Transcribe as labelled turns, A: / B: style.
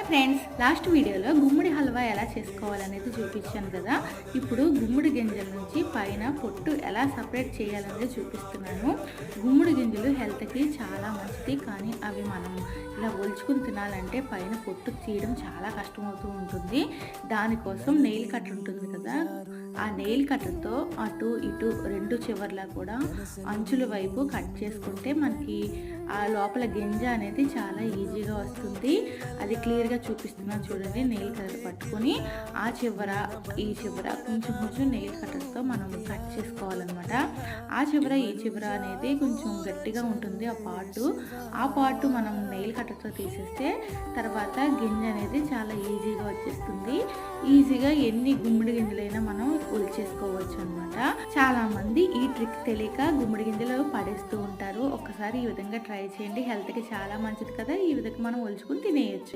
A: Friends, last వీడియోలో గుమ్మడి హల్వా ఎలా చేసుకోవాలనేది చూపించాను కదా. ఇప్పుడు గుమ్మడి గింజల నుంచి పైన పొట్టు ఎలా సపరేట్ చేయాలనేది చూపిస్తున్నాను. గుమ్మడి గింజలు హెల్త్కి చాలా మంచిది, కానీ అవి మనం ఇలా ఒలుచుకుని తినాలంటే పైన పొట్టు తీయడం చాలా కష్టమవుతూ ఉంటుంది. దానికోసం నెయిల్ కట్టర్ ఉంటుంది కదా, ఆ నెయిల్ కట్టర్తో అటు ఇటు రెండు చివర్లా కూడా అంచుల వైపు కట్ చేసుకుంటే మనకి ఆ లోపల గింజ అనేది చాలా ఈజీగా వస్తుంది. అది క్లియర్గా చూపిస్తున్నాను చూడండి. నెయిల్ కట్టర్ పట్టుకొని ఆ చివర ఈ చివర కొంచెం కొంచెం నెయిల్ కట్టర్తో మనం కట్ చేసుకోవాలన్నమాట. ఆ చివర ఈ చివర అనేది కొంచెం గట్టిగా ఉంటుంది ఆ పార్ట్ మనం నెయిల్ కట్టర్తో తీసేస్తే తర్వాత గింజ అనేది చాలా ఈజీగా వచ్చేస్తుంది. ఈజీగా ఎన్ని గుమ్మడి గింజలైనా మనం ఒలిచేసుకోవచ్చు అనమాట. చాలా మంది ఈ ట్రిక్ తెలియక గుమ్మడి గింజలు పడేస్తూ ఉంటారు. ఒక్కసారి ఈ విధంగా ట్రై చేయండి, హెల్త్కి చాలా మంచిది కదా. ఈ విధంగా మనం ఒలుచుకుని తినేయచ్చు.